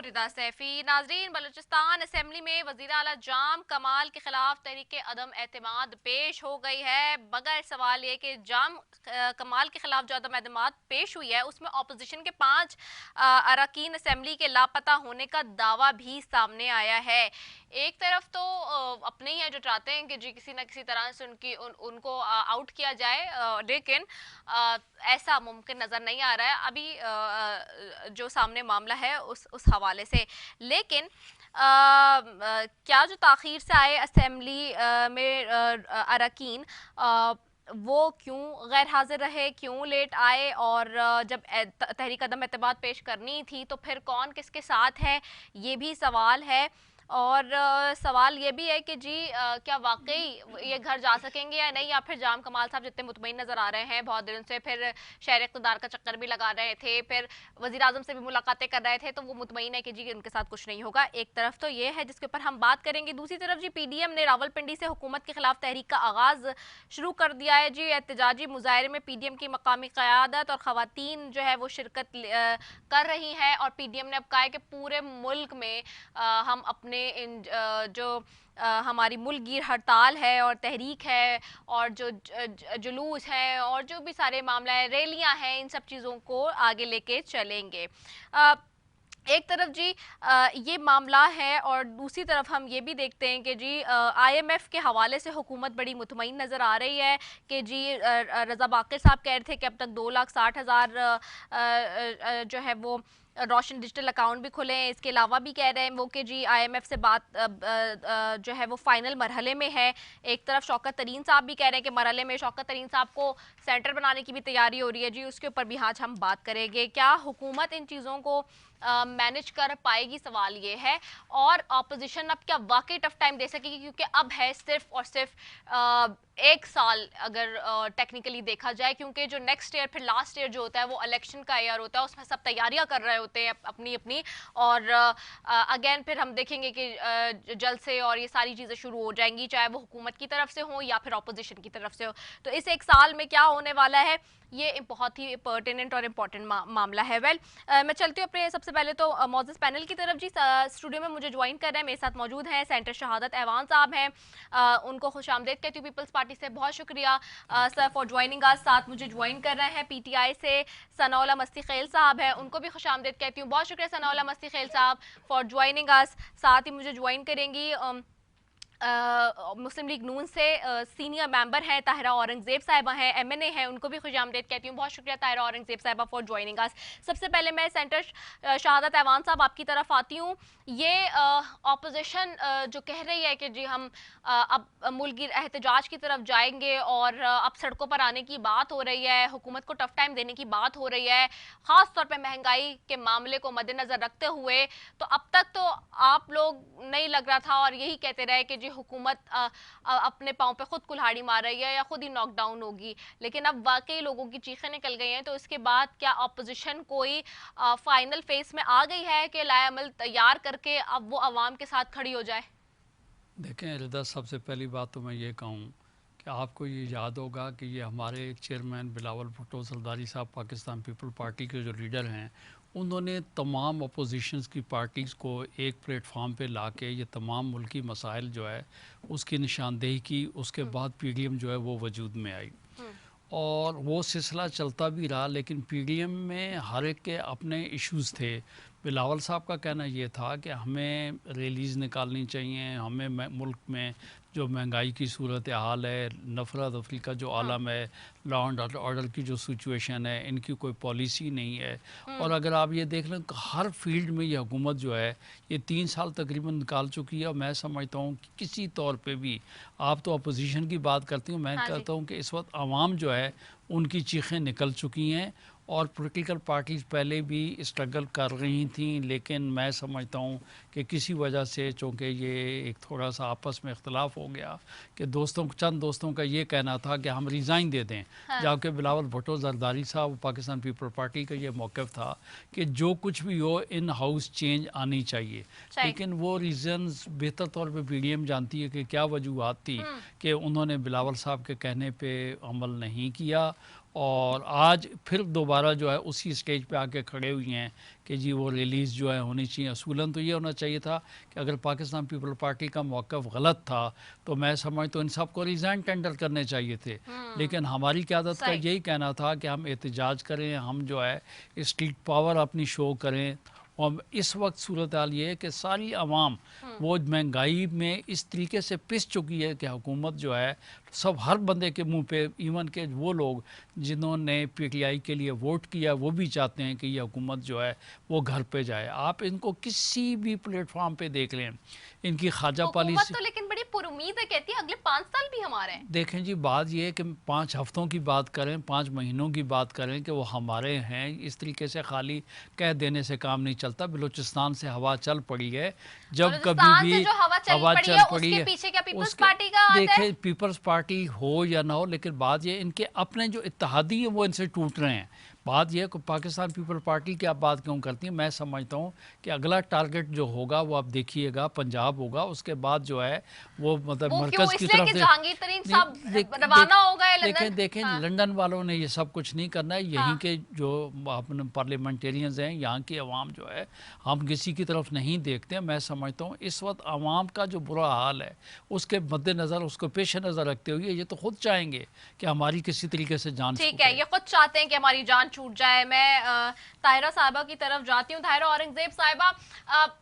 हूँ रिदा सैफी। नाजरीन, बलूचिस्तान असेंबली में वज़ीर आला जाम कमाल के खिलाफ तहरीक अदम एतमाद पेश हो गई है। मगर सवाल ये कि जाम कमाल के खिलाफ जो अदम एतमाद पेश हुई है उसमें अपोजिशन के 5 अरकान असेंबली के लापता होने का दावा भी सामने आया है। एक तरफ तो अपने ही है जो चाहते हैं कि जी किसी न किसी तरह से उनको आउट किया जाए, लेकिन ऐसा मुमकिन नज़र नहीं आ रहा है अभी जो सामने मामला है उस हवाले से। लेकिन क्या जो ताख़ीर से आए असेंबली में अरकान वो क्यों गैर हाजिर रहे, क्यों लेट आए, और जब तहरीक अदम एतमाद पेश करनी थी तो फिर कौन किसके साथ है, ये भी सवाल है। और सवाल ये भी है कि जी क्या वाकई ये घर जा सकेंगे या नहीं, या फिर जाम कमाल साहब जितने मुतमईन नज़र आ रहे हैं बहुत दिनों से, फिर शहर इक़्तिदार का चक्कर भी लगा रहे थे, फिर वज़ीर आज़म से भी मुलाकातें कर रहे थे, तो वो मुतमईन है कि जी उनके साथ कुछ नहीं होगा। एक तरफ तो ये है जिसके ऊपर हम बात करेंगे। दूसरी तरफ जी PDM ने रावलपिंडी से हुकूमत के खिलाफ तहरीक का आगाज़ शुरू कर दिया है। जी एहतजाजी मुजाहरे में PDM की मकामी क़यादत और ख़वातीन जो है वो शिरकत कर रही हैं, और PDM ने अब कहा है कि पूरे मुल्क में हम अपने इन जो हमारी मुल्कगीर हड़ताल है और तहरीक है और जो जुलूस है और जो भी सारे मामला है, रैलियां हैं, इन सब चीज़ों को आगे लेके चलेंगे। एक तरफ जी ये मामला है, और दूसरी तरफ हम ये भी देखते हैं कि जी IMF के हवाले से हुकूमत बड़ी मुतमईन नज़र आ रही है कि जी रज़ा बाक़िर साहब कह रहे थे कि अब तक 2,60,000 जो है वो रोशन डिजिटल अकाउंट भी खुले हैं। इसके अलावा भी कह रहे हैं वो कि जी IMF से बात जो है वो फाइनल मरहले में है। एक तरफ शौकत तरीन साहब भी कह रहे हैं कि मरहले में शौकत तरीन साहब को सेंटर बनाने की भी तैयारी हो रही है। जी उसके ऊपर भी आज हम बात करेंगे। क्या हुकूमत इन चीज़ों को मैनेज कर पाएगी, सवाल ये है। और अपोजिशन अब क्या वाकई टफ टाइम दे सकेगी, क्योंकि अब है सिर्फ और सिर्फ एक साल अगर टेक्निकली देखा जाए, क्योंकि जो नेक्स्ट ईयर फिर लास्ट ईयर जो होता है वो इलेक्शन का ईयर होता है, उसमें सब तैयारियां कर रहे होते हैं अपनी अपनी, और अगेन फिर हम देखेंगे कि जल्द से और ये सारी चीज़ें शुरू हो जाएंगी, चाहे वो हुकूमत की तरफ से हो या फिर अपोजिशन की तरफ से हो। तो इस एक साल में क्या होने वाला है, ये बहुत ही पर्टिनेंट और इम्पॉर्टेंट मामला है। वेल मैं चलती हूँ अपने सबसे पहले तो मौजूद पैनल की तरफ। जी स्टूडियो में मुझे ज्वाइन कर रहे हैं, मेरे साथ मौजूद हैं सेंटर शहादत ऐवान साहब हैं, उनको खुशामदीद कहती हूँ पीपल्स पार्टी से, बहुत शुक्रिया सर फॉर ज्वाइनिंग अस। साथ मुझे ज्वाइन कर रहे हैं PTI से सनाउल्लाह मस्ती खेल साहब हैं, उनको भी खुशामदीद कहती हूँ, बहुत शुक्रिया सनाउल्लाह मस्ती खेल साहब फॉर ज्वाइनिंग अस। साथ ही मुझे ज्वाइन करेंगी मुस्लिम लीग नून से सीनियर मेंबर हैं ताहिरा औरंगज़ेब साहिबा हैं, MNA हैं, उनको भी खुशामदीद कहती हूँ, बहुत शुक्रिया ताहिरा औरंगज़ेब साहिबा फॉर ज्वाइनिंग अस। सबसे पहले मैं सेंटर शहादत ऐवान साहब आपकी तरफ आती हूँ। ये ऑपोजिशन जो कह रही है कि जी हम अब मुल्कगीर एहतजाज की तरफ जाएंगे और अब सड़कों पर आने की बात हो रही है, हुकूमत को टफ टाइम देने की बात हो रही है, ख़ास तौर पर महंगाई के मामले को मद्देनज़र रखते हुए। तो अब तक तो आप लोग नहीं लग रहा था और यही कहते रहे कि जी हुकूमत अपने पाँव पे खुद कुल्हाड़ी मार रही है या खुद ही नॉकडाउन होगी, लेकिन अब वाकई लोगों की चीखें निकल गई हैं। तो इसके बाद क्या अपोजिशन कोई फाइनल फेज में आ गई है कि लाएअमल तैयार करके अब वो अवाम के साथ खड़ी हो जाए? देखें रिदा, सबसे पहली बात तो मैं ये कहूँ कि आपको ये याद होगा कि ये हमारे चेयरमैन बिलावल भुट्टो सरदारी साहब पाकिस्तान पीपल पार्टी के जो लीडर हैं, उन्होंने तमाम अपोजिशंस की पार्टीज़ को एक प्लेटफार्म पे लाके ये तमाम मुल्की मसाइल जो है उसकी निशानदेही की। उसके बाद PDM जो है वो वजूद में आई और वो सिलसिला चलता भी रहा, लेकिन PDM में हर एक के अपने इश्यूज़ थे। बिलावल साहब का कहना ये था कि हमें रैलीज़ निकालनी चाहिए, हमें मुल्क में जो महंगाई की सूरत हाल है, नफरा दफरी का जो आलम है, लॉ एंड ऑर्डर की जो सिचुएशन है, इनकी कोई पॉलिसी नहीं है। और अगर आप ये देख लें हर फील्ड में ये हुकूमत जो है ये 3 साल तकरीबन निकाल चुकी है। और मैं समझता हूँ कि किसी तौर पे भी, आप तो अपोजिशन की बात करती हूँ, मैं कहता हूँ कि इस वक्त आवाम जो है उनकी चीखें निकल चुकी हैं और पॉलिटिकल पार्टीज़ पहले भी स्ट्रगल कर रही थी, लेकिन मैं समझता हूँ कि किसी वजह से, चूँकि ये एक थोड़ा सा आपस में इख्तलाफ हो गया कि चंद दोस्तों का ये कहना था कि हम रिज़ाइन दे दें, जबकि बिलावल भुट्टो जरदारी साहब पाकिस्तान पीपल पार्टी का ये मौक़िफ़ था कि जो कुछ भी हो इन हाउस चेंज आनी चाहिए। लेकिन वो रीज़न्स बेहतर तौर पर PDM जानती है कि क्या वजूहत थी कि उन्होंने बिलावल साहब के कहने पर अमल नहीं किया اور آج پھر دوبارہ جو ہے اسی اسٹیج پہ آ کے کھڑے ہوئی ہیں کہ جی وہ ریلیز جو ہے ہونی چاہیے. اصولاً تو یہ ہونا چاہیے تھا کہ اگر پاکستان پیپل پارٹی کا موقف غلط تھا تو میں سمجھتا ہوں ان سب کو ریزائن ٹینڈر کرنے چاہیے تھے. لیکن ہماری قیادت کا صحیح. یہی کہنا تھا کہ ہم احتجاج کریں, ہم جو ہے اسٹریٹ پاور اپنی شو کریں. اور اس وقت صورتحال یہ ہے کہ ساری عوام وہ مہنگائی میں اس طریقے سے پس چکی ہے کہ حکومت جو ہے سب ہر بندے کے منہ پہ, ایون کہ وہ لوگ جنہوں نے پی ٹی آئی کے لیے ووٹ کیا وہ بھی چاہتے ہیں کہ یہ حکومت جو ہے وہ گھر پہ جائے. آپ ان کو کسی بھی پلیٹ فارم پہ دیکھ لیں, ان کی خواجہ حکومت پالیسی. تو لیکن بڑی پر امید ہے, کہتی ہے اگلے 5 سال بھی ہمارے ہیں. دیکھیں جی, بات یہ ہے کہ 5 ہفتوں کی بات کریں, 5 مہینوں کی بات کریں کہ وہ ہمارے ہیں, اس طریقے سے خالی کہہ دینے سے کام نہیں چلتا. بلوچستان سے ہوا چل پڑی ہے, جب کبھی بلوچستان سے بھی جو ہوا چل ہوا پڑی چل ہے اس پڑی کے ہے پیچھے کیا اس پیپلز کے, پارٹی کا ہاتھ ہے؟ دیکھیں پیپلز پارٹی ہو یا نہ ہو, لیکن بات یہ ان کے اپنے جو اتحادی ہیں وہ ان سے ٹوٹ رہے ہیں. بات یہ ہے کہ پاکستان پیپل پارٹی کی آپ بات کیوں کرتی ہیں, میں سمجھتا ہوں کہ اگلا ٹارگٹ جو ہوگا وہ آپ دیکھیے گا پنجاب ہوگا, اس کے بعد جو ہے وہ مطلب وہ کیوں, مرکز کی اس لیے طرف کہ سے. جہانگیر ترین صاحب دیکھ روانہ ہو گئے دیکھیں لندن. دیکھیں ہاں لنڈن والوں نے یہ سب کچھ نہیں کرنا ہے. ہاں یہیں کے جو اپنے پارلیمنٹیرینز ہیں, یہاں کی عوام جو ہے, ہم کسی کی طرف نہیں دیکھتے ہیں. میں سمجھتا ہوں اس وقت عوام کا جو برا حال ہے اس کے مد نظر, اس کو پیش نظر رکھتے ہوئے یہ تو خود چاہیں گے کہ ہماری کسی طریقے سے جان ٹھیک ہے, چھوٹے. یہ خود چاہتے ہیں کہ ہماری جان چھوٹ جائے. میں طاہرہ صاحبہ کی طرف جاتی ہوں. طاہرہ اورنگزیب صاحبہ,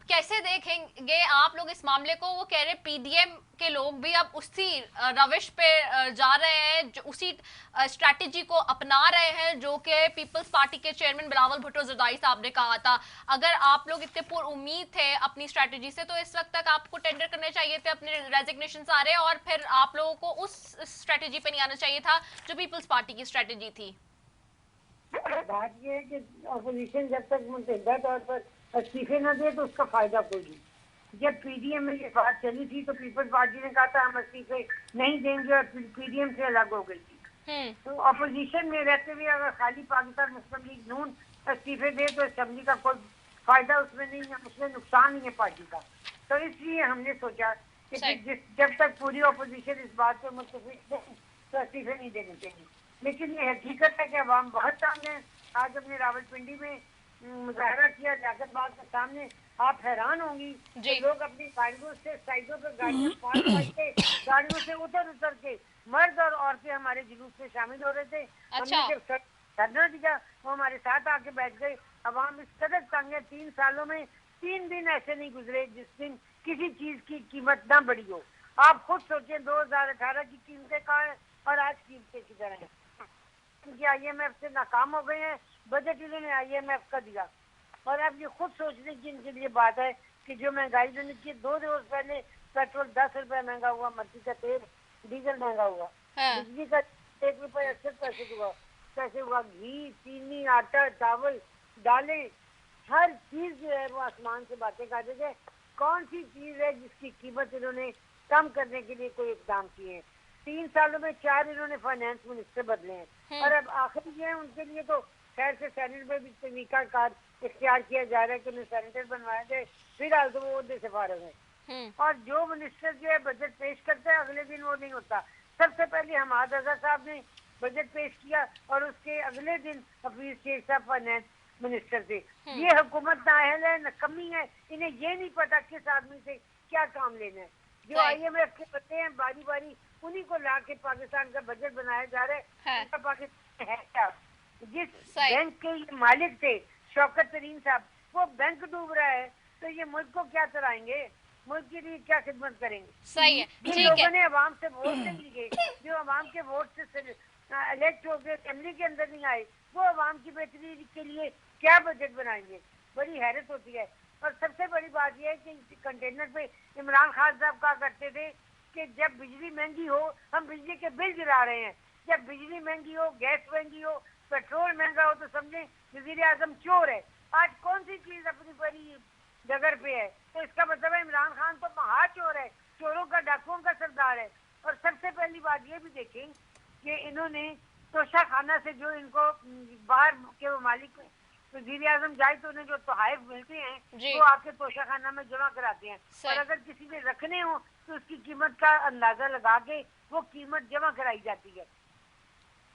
کیسے دیکھیں گے آپ لوگ اس معاملے کو؟ وہ کہہ رہے پی ڈی ایم کے لوگ بھی اب اسی روش پہ جا رہے ہیں, اسی اسٹریٹجی کو اپنا رہے ہیں جو کہ پیپلز پارٹی کے چیئرمین بلاول بھٹو زرداری صاحب نے کہا تھا. اگر آپ لوگ اتنے پر امید تھے اپنی اسٹریٹجی سے تو اس وقت تک آپ کو ٹینڈر کرنے چاہیے تھے اپنے ریزگنیشن سارے, اور پھر آپ لوگوں کو اس اسٹریٹجی پہ نہیں آنا چاہیے تھا جو پیپلز پارٹی کی اسٹریٹجی تھی. بات یہ ہے کہ اپوزیشن جب تک متحدہ طور پر استعفے نہ دے تو اس کا فائدہ کوئی نہیں. جب پی ڈی ایم میں یہ بات چلی تھی تو پیپلز پارٹی نے کہا تھا ہم استعفے نہیں دیں گے اور پی ڈی ایم سے الگ ہو گئی تھی. تو اپوزیشن میں رہتے ہوئے اگر خالی پاکستان مسلم لیگ نون استعفے دے تو اسمبلی کا کوئی فائدہ اس میں نہیں ہے, اس میں نقصان نہیں ہے پارٹی کا. تو اس لیے ہم نے سوچا کہ جب تک پوری اپوزیشن اس بات پہ متفق نہیں تو استعفے نہیں دینے چاہیے. لیکن یہ حقیقت ہے کہ عوام بہت تنگ ہے. آج ہم نے راولپنڈی میں مظاہرہ کیا لیاقت باغ کے سامنے, آپ حیران ہوں گی کہ لوگ اپنی گاڑیوں سے سائڈوں پہ گاڑیاں پارک کے گاڑیوں سے اتر کے مرد اور عورتیں ہمارے جلوس میں شامل ہو رہے تھے. ہم نے جب دھرنا دیا وہ ہمارے ساتھ آ کے بیٹھ گئے. عوام اس قدر تنگ ہے, 3 سالوں میں 3 دن ایسے نہیں گزرے جس دن کسی چیز کی قیمت نہ بڑھی ہو. آپ خود سوچیں 2018 کی قیمتیں کہاں ہیں اور آج قیمتیں کدھر ہیں. آئی ایم ایف سے ناکام ہو گئے ہیں, بجٹ انہوں نے آئی ایم ایف کا دیا. اور اب یہ خود سوچنے کی ان کے لیے بات ہے کہ جو مہنگائی جو کی 2 روز پہلے پیٹرول 10 روپے مہنگا ہوا, مرچی کا تیل ڈیزل مہنگا ہوا, بجلی کا 1 روپے 80 پیسے ہوا, گھی, چینی, آٹا, چاول, دالیں, ہر چیز جو ہے وہ آسمان سے باتیں کر رہے تھے. کون سی چیز ہے جس کی قیمت انہوں نے کم کرنے کے لیے کوئی اقدام کیے ہیں؟ 3 سالوں میں 4 انہوں نے فائنانس منسٹر بدلے ہیں. اور اب آخر یہ ہے ان کے لیے تو خیر سے سینٹ میں بھی طریقہ کار اختیار کیا جا رہا ہے کہ انہیں سینیٹر بنوائے تھے, فی الحال تو وہ عہدے سے فارغ ہیں. اور جو منسٹر جو ہے بجٹ پیش کرتا ہے اگلے دن وہ نہیں ہوتا. سب سے پہلے حماد رضا صاحب نے بجٹ پیش کیا اور اس کے اگلے دن حفیظ شیخ صاحب فائنانس منسٹر تھے. یہ حکومت نااہل ہے, ناکمی ہے, انہیں یہ نہیں پتا کس آدمی سے کیا کام لینا ہے. جو آئی ایم ایف کے بچے ہیں باری باری انہی کو لا کے پاکستان کا بجٹ بنایا جا رہا ہے. ان کا پاکستان ہے کیا؟ جس بینک کے یہ مالک تھے شوکت ترین صاحب وہ بینک ڈوب رہا ہے تو یہ ملک کو کیا چلائیں گے, ملک کے لیے کیا خدمت کریں گے؟ صحیح ہے, جن لوگوں نے عوام سے ووٹ نہیں لیے, جو عوام کے ووٹ سے الیکٹ ہو گئے, اسمبلی کے اندر نہیں آئے, وہ عوام کی بہتری کے لیے کیا بجٹ بنائیں گے؟ بڑی حیرت ہوتی ہے. اور سب سے بڑی بات یہ ہے کہ کنٹینر پہ عمران خان صاحب کہا کرتے تھے کہ جب بجلی مہنگی ہو ہم بجلی کے بل گرا رہے ہیں, جب بجلی مہنگی ہو, گیس مہنگی ہو, پیٹرول مہنگا ہو تو سمجھیں وزیر اعظم چور ہے. آج کون سی چیز اپنی بڑی ڈگر پہ ہے؟ تو اس کا مطلب ہے عمران خان تو مہا چور ہے, چوروں کا, ڈاکوؤں کا سردار ہے. اور سب سے پہلی بات یہ بھی دیکھیں کہ انہوں نے توشہ خانہ سے جو ان کو باہر کے ممالک میں وزیر اعظم جائے تو انہیں جو تحائف ملتے ہیں وہ آپ کے توشہ خانہ میں جمع کراتے ہیں. اور اگر کسی نے رکھنے ہوں تو اس کی قیمت کا اندازہ لگا کے وہ قیمت جمع کرائی جاتی ہے.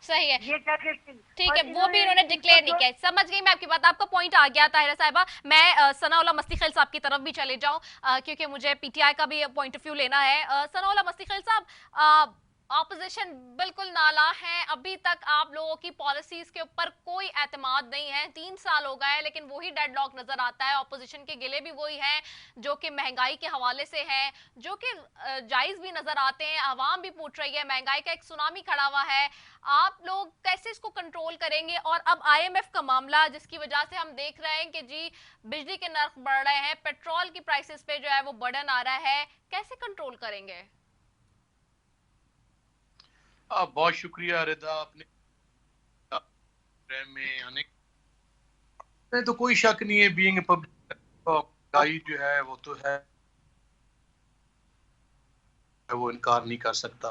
सही है, ये करके ठीक और है, वो भी इन्होंने डिक्लेयर नहीं किया। समझ गई मैं आपकी बात, आपका पॉइंट आ गया ताहिरा साहिबा। मैं सनाउल्लाह मस्तीखेल साहब की तरफ भी चले जाऊं, क्योंकि मुझे पीटीआई का भी पॉइंट ऑफ व्यू लेना है। सनाउल्लाह मस्तीखेल साहब, ऑपोजिशन बिल्कुल नाला है, अभी तक आप लोगों की पॉलिसीज के ऊपर कोई एतमाद नहीं है, 3 साल हो गए लेकिन वही डेडलॉक नजर आता है। ऑपोजिशन के गिले भी वही हैं जो कि महंगाई के हवाले से है, जो कि जायज भी नजर आते हैं। आवाम भी पूछ रही है, महंगाई का एक सुनामी खड़ा हुआ है, आप लोग कैसे इसको कंट्रोल करेंगे? और अब आईएमएफ का मामला जिसकी वजह से हम देख रहे हैं कि जी बिजली के नर्ख बढ़ रहे हैं, पेट्रोल की प्राइसेस पे जो है वो बर्डन आ रहा है, कैसे कंट्रोल करेंगे? बहुत शुक्रिया रिदा, आपने में आने में तो कोई शक नहीं है, बीइंग पब्लिक महंगाई जो है वो तो है, वो इनकार नहीं कर सकता।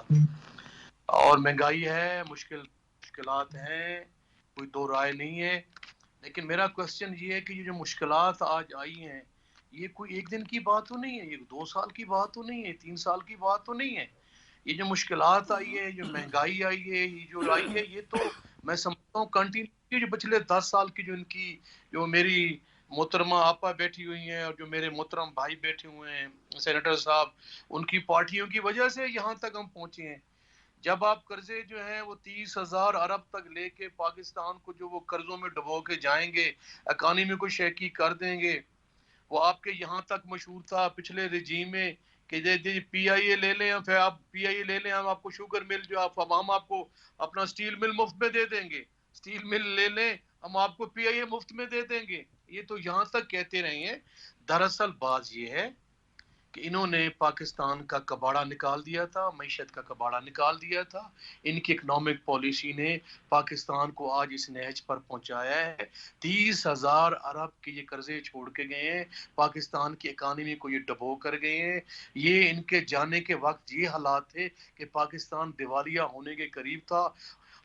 और महंगाई है, मुश्किलात हैं, कोई दो राय नहीं है। लेकिन मेरा क्वेश्चन ये है कि ये जो मुश्किलात आज आई हैं, ये कोई एक दिन की बात तो नहीं है, ये 2 साल की बात तो नहीं है, 3 साल की बात तो नहीं है। ये जो मुश्किलात आई है, जो महंगाई आई है, ये जो आई है, ये तो मैं समझता हूँ कंटिन्यू जो पिछले 10 साल की जो इनकी, जो मेरी मोहतरमा आपा बैठी हुई हैं और जो मेरे मोहतरम भाई बैठे हुए हैं सेनेटर साहब, उनकी पार्टियों की वजह से यहाँ तक हम पहुंचे हैं। जब आप कर्जे जो हैं वो 30,000 अरब तक लेके पाकिस्तान को जो वो कर्जों में डुबो के जाएंगे, इकानमी को शेकी कर देंगे, वो आपके यहाँ तक मशहूर था पिछले रजीम में कि पीआईए ले लें, फिर आप पीआईए ले लें, हम आपको शुगर मिल जो आप, हम आपको अपना स्टील मिल मुफ्त में दे देंगे, स्टील मिल ले लें, हम आपको पीआईए मुफ्त में दे देंगे। ये तो यहाँ तक कहते रहे हैं। दरअसल बात ये है कि इन्होंने पाकिस्तान का कबाड़ा निकाल दिया था, मईशत का कबाड़ा निकाल दिया था। इनकी इकोनॉमिक पॉलिसी ने पाकिस्तान को आज इस नहज पर पहुंचाया है। 30,000 अरब के ये कर्जे छोड़ के गए हैं, पाकिस्तान की इकानमी को ये डबो कर गए हैं। ये इनके जाने के वक्त ये हालात थे कि पाकिस्तान दिवालिया होने के करीब था,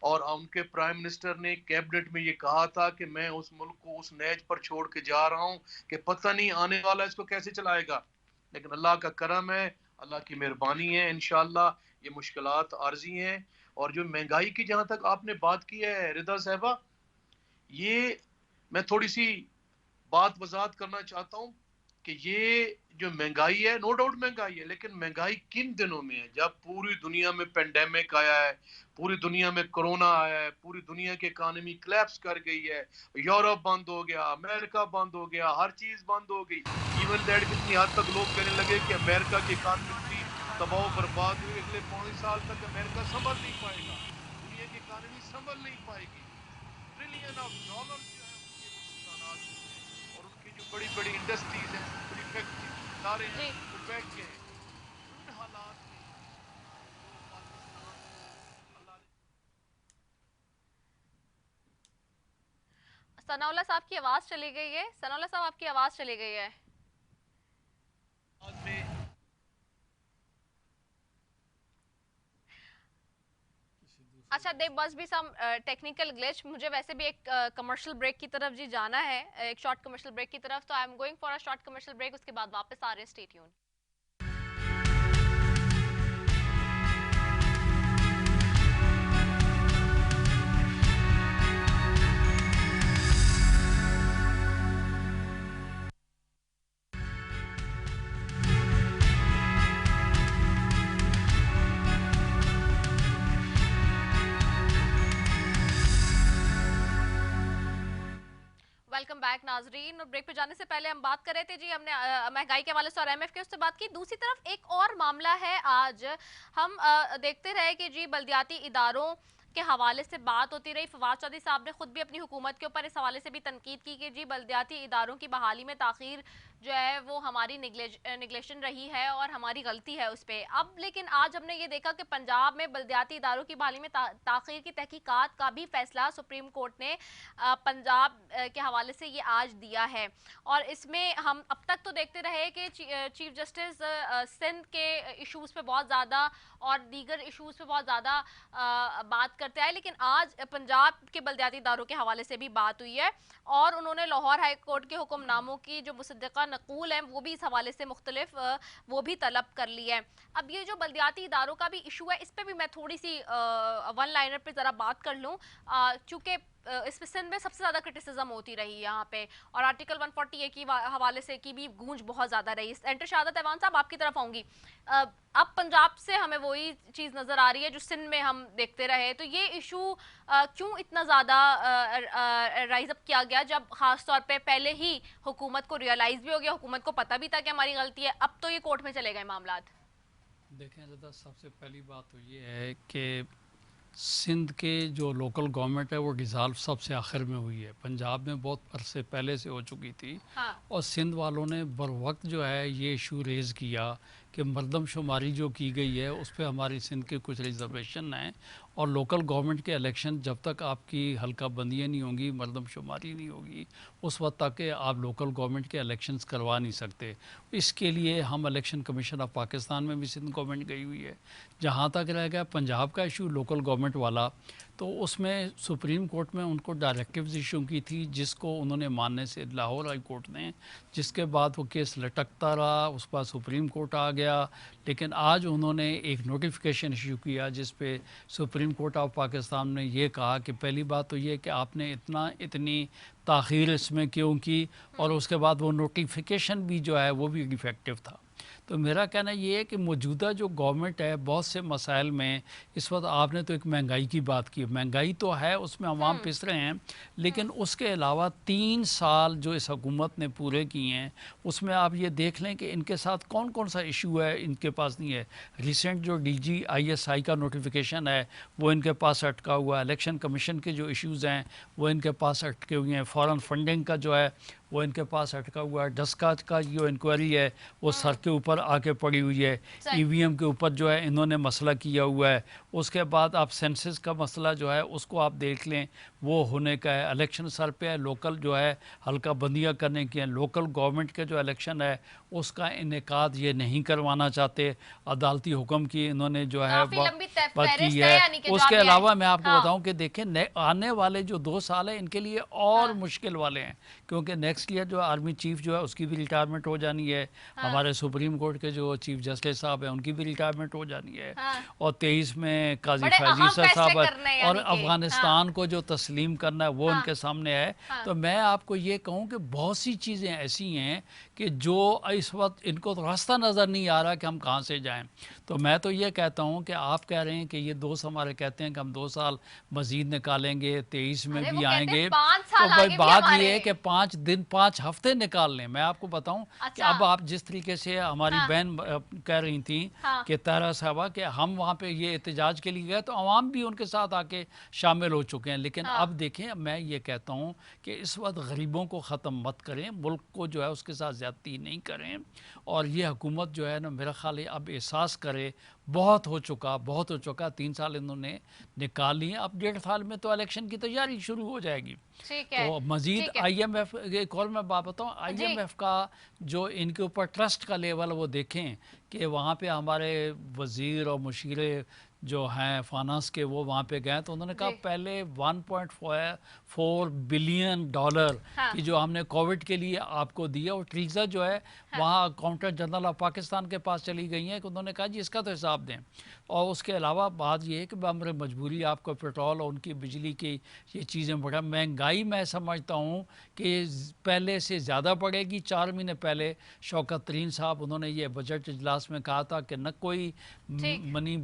और उनके प्राइम मिनिस्टर ने कैबिनेट में ये कहा था कि मैं उस मुल्क को उस नहज पर छोड़ के जा रहा हूं कि पता नहीं आने वाला इसको कैसे चलाएगा। लेकिन अल्लाह का करम है, अल्लाह की मेहरबानी है, इंशाअल्लाह ये मुश्किलात आर्जी हैं। और जो महंगाई की जहां तक आपने बात की है रिदा साहबा, ये मैं थोड़ी सी बात वजाहत करना चाहता हूँ कि ये जो महंगाई है, नो डाउट महंगाई है, लेकिन महंगाई किन दिनों में है? जब पूरी दुनिया में पेंडेमिक आया है, पूरी दुनिया में कोरोना आया है, पूरी दुनिया की इकानमी क्लैप्स कर गई है, यूरोप बंद हो गया, अमेरिका बंद हो गया, हर चीज बंद हो गई। इवन दैट कितनी हद तक लोग कहने लगे कि अमेरिका की इकानमी तबाह बर्बाद हुई, अगले 5 साल तक अमेरिका संभल नहीं पाएगा, दुनिया की इकानमी संभल नहीं पाएगी। ट्रिलियन ऑफ डॉलर जो है उनके नुकसानात हुए हैं, और उनकी जो बड़ी बड़ी इंडस्ट्रीज हैं, बड़ी फैक्ट्री इदारे हैं, वो बैठ गए हैं। उन हालात में जो पाकिस्तान अल्लाह सनाउल्लाह साहब की आवाज चली गई है, सनाउल्लाह साहब आपकी आवाज चली गई है। में अच्छा, there must be some technical glitch. मुझे वैसे भी एक कमर्शियल ब्रेक की तरफ जी जाना है, एक शॉर्ट कमर्शियल ब्रेक की तरफ, तो I am going for a short commercial break, उसके बाद वापस आ रहे हैं, स्टे ट्यून्ड। वेलकम बैक नाजरीन। ब्रेक पे जाने से पहले हम बात कर रहे थे जी, हमने महंगाई के हवाले से और आईएमएफ के उससे बात की। दूसरी तरफ एक और मामला है, आज हम देखते रहे कि जी बल्दियाती इदारों के हवाले से बात होती रही। फवाद चौधरी साहब ने खुद भी अपनी हुकूमत के ऊपर इस हवाले से भी तनकीद की कि जी बल्दियाती इदारों की बहाली में ताखीर जो है वो हमारी निगलेशन रही है और हमारी गलती है उस पर। अब लेकिन आज हमने ये देखा कि पंजाब में बल्दियाती इदारों की बहाली में ताखीर की तहकीकात का भी फैसला सुप्रीम कोर्ट ने पंजाब के हवाले से ये आज दिया है। और इसमें हम अब तक तो देखते रहे कि चीफ जस्टिस सिंध के इशूज़ पे बहुत ज़्यादा और दीगर इशूज़ पे बहुत ज़्यादा बात بات کرتے آئے، لیکن آج پنجاب کے بلدیاتی اداروں کے حوالے سے بھی بات ہوئی ہے اور انہوں نے لاہور ہائی کورٹ کے حکم ناموں کی جو مصدقہ نقول ہیں وہ بھی اس حوالے سے مختلف وہ بھی طلب کر لی ہے. اب یہ جو بلدیاتی اداروں کا بھی ایشو ہے، اس پہ بھی میں تھوڑی سی ون لائنر پہ ذرا بات کر لوں، چونکہ اس پہ سندھ میں سب سے زیادہ کرٹیسزم ہوتی رہی یہاں پہ، اور آرٹیکل 140 کی حوالے سے کی بھی گونج بہت زیادہ رہی. سینٹر شہادت ایوان صاحب آپ کی طرف آؤں گی. اب پنجاب سے ہمیں وہی چیز نظر آ رہی ہے جو سندھ میں ہم دیکھتے رہے، تو یہ ایشو کیوں اتنا زیادہ رائز اپ کیا گیا، جب خاص طور پہ پہلے ہی حکومت کو ریئلائز بھی ہو گیا، حکومت کو پتہ بھی تھا کہ ہماری غلطی ہے، اب تو یہ کورٹ میں چلے گئے معاملات؟ دیکھیں رضا، سب سے پہلی بات تو یہ ہے کہ سندھ کے جو لوکل گورنمنٹ ہے وہ ڈیزالو سب سے آخر میں ہوئی ہے. پنجاب میں بہت عرصے پہلے سے ہو چکی تھی، اور سندھ والوں نے بر وقت جو ہے یہ ایشو ریز کیا کہ مردم شماری جو کی گئی ہے اس پہ ہماری سندھ کے کچھ ریزرویشن ہیں، اور لوکل گورنمنٹ کے الیکشن جب تک آپ کی حلقہ بندیاں نہیں ہوں گی، مردم شماری نہیں ہوگی، اس وقت تک کہ آپ لوکل گورنمنٹ کے الیکشنز کروا نہیں سکتے. اس کے لیے ہم الیکشن کمیشن آف پاکستان میں بھی سندھ گورنمنٹ گئی ہوئی ہے. جہاں تک رہ گیا پنجاب کا ایشو لوکل گورنمنٹ والا، تو اس میں سپریم کورٹ میں ان کو ڈائریکٹیوز ایشو کی تھی جس کو انہوں نے ماننے سے لاہور ہائی کورٹ نے، جس کے بعد وہ کیس لٹکتا رہا، اس پر سپریم کورٹ آ گیا. لیکن آج انہوں نے ایک نوٹیفیکیشن ایشو کیا جس پہ سپریم کورٹ آف پاکستان نے یہ کہا کہ پہلی بات تو یہ کہ آپ نے اتنی تاخیر اس میں کیوں کی، اور اس کے بعد وہ نوٹیفیکیشن بھی جو ہے وہ بھی ڈیفیکٹیو تھا. تو میرا کہنا یہ ہے کہ موجودہ جو گورنمنٹ ہے بہت سے مسائل میں اس وقت، آپ نے تو ایک مہنگائی کی بات کی، مہنگائی تو ہے، اس میں عوام پس رہے ہیں، لیکن اس کے علاوہ 3 سال جو اس حکومت نے پورے کیے ہیں اس میں آپ یہ دیکھ لیں کہ ان کے ساتھ کون کون سا ایشو ہے ان کے پاس نہیں ہے. ریسنٹ جو DGISI کا نوٹیفیکیشن ہے وہ ان کے پاس اٹکا ہوا ہے، الیکشن کمیشن کے جو ایشوز ہیں وہ ان کے پاس اٹکے ہوئے ہیں، فارن فنڈنگ کا جو ہے وہ ان کے پاس اٹکا ہوا ہے، ڈسکا کا جو انکوائری ہے وہ سر کے اوپر آ کے پڑی ہوئی ہے، EVM کے اوپر جو ہے انہوں نے مسئلہ کیا ہوا ہے. اس کے بعد آپ سینسس کا مسئلہ جو ہے اس کو آپ دیکھ لیں، وہ ہونے کا ہے. الیکشن سر پہ ہے، لوکل جو ہے حلقہ بندیاں کرنے کی ہیں. لوکل گورنمنٹ کے جو الیکشن ہے اس کا انعقاد یہ نہیں کروانا چاہتے، عدالتی حکم کی انہوں نے جو ہے بات کی ہے. اس کے علاوہ میں آپ کو بتاؤں کہ دیکھیں آنے والے جو 2 سال ہیں ان کے لیے اور مشکل والے ہیں، کیونکہ نیکسٹ ایئر جو آرمی چیف جو ہے اس کی بھی ریٹائرمنٹ ہو جانی ہے، ہمارے سپریم کورٹ کے جو چیف جسٹس صاحب ہیں ان کی بھی ریٹائرمنٹ ہو جانی ہے، اور 23 میں قاضی فیض عیسیٰ صاحب ہے، اور افغانستان کو جو تسلیم کرنا ہے وہ ان کے سامنے ہے. تو میں آپ کو یہ کہوں کہ بہت سی چیزیں ایسی ہیں کہ جو اس وقت ان کو راستہ نظر نہیں آ رہا کہ ہم کہاں سے جائیں. تو میں تو یہ کہتا ہوں کہ آپ کہہ رہے ہیں کہ یہ دوست ہمارے کہتے ہیں کہ ہم 2 سال مزید نکالیں گے، 23 میں بھی آئیں گے، تو بھائی بات یہ ہے کہ 5 ہفتے نکال لیں. میں آپ کو بتاؤں کہ اب آپ جس طریقے سے ہماری بہن کہہ رہی تھیں کہ طاہرہ صاحبہ کہ ہم وہاں پہ یہ احتجاج کے لیے گئے تو عوام بھی ان کے ساتھ آ کے شامل ہو چکے ہیں، لیکن اب دیکھیں میں یہ کہتا ہوں کہ اس وقت غریبوں کو ختم مت کریں، ملک کو جو ہے اس کے ساتھ زیادتی نہیں کریں، اور یہ حکومت جو ہے نا میرا خیال ہے اب احساس کرے بہت ہو چکا. 3 سال انہوں نے نکال لیے، اب 1.5 سال میں تو الیکشن کی تیاری شروع ہو جائے گی. تو مزید IMF ایک اور میں بات بتاؤں، IMF کا جو ان کے اوپر ٹرسٹ کا لیول وہ دیکھیں کہ وہاں پہ ہمارے وزیر اور مشیر جو ہیں فائنانس کے وہ وہاں پہ گئے تو انہوں نے کہا پہلے $1.4 بلین کی جو ہم نے کووڈ کے لیے آپ کو دیا، اور ٹریزا جو ہے وہاں اکاؤنٹنٹ جنرل آف پاکستان کے پاس چلی گئی ہیں کہ انہوں نے کہا جی اس کا تو حساب دیں. اور اس کے علاوہ بات یہ ہے کہ بامر مجبوری آپ کو پیٹرول اور ان کی بجلی کی یہ چیزیں بڑھا، مہنگائی میں سمجھتا ہوں کہ پہلے سے زیادہ پڑے گی. 4 مہینے پہلے شوکت ترین صاحب انہوں نے یہ بجٹ اجلاس میں کہا تھا کہ نہ کوئی منی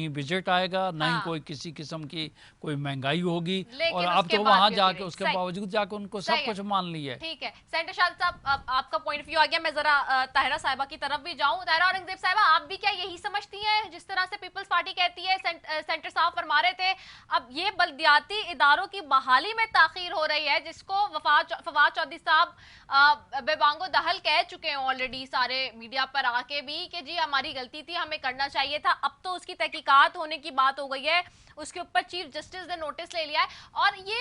بجٹ آئے گا، نہ ہی کوئی کسی قسم کی کوئی مہنگائی ہوگی، اور اب تو وہاں جا کے اس کے باوجود جا کے ان کو سب کچھ مان لیا ہے. ٹھیک ہے سینٹر شاہد صاحب، آپ کا پوائنٹ آف ویو آ گیا. میں ذرا طاہرہ صاحبہ کی طرف بھی جاؤں. طاہرہ اورنگزیب صاحبہ، آپ بھی کیا یہی سمجھتی ہیں جس طرح سے پیپلز پارٹی کہتی ہے؟ سینٹر صاحب فرما رہے تھے اب یہ بلدیاتی اداروں کی بحالی میں تاخیر ہو رہی ہے، جس کو فواد چودھری صاحب بے بانگ و دہل کہہ چکے ہیں آلریڈی سارے میڈیا پر آ کے بھی کہ جی ہماری غلطی تھی، ہمیں کرنا چاہیے تھا. اب تو اس کی تحقیق तहकीकात होने की बात हो गई है, उसके ऊपर चीफ जस्टिस ने नोटिस ले लिया है। और ये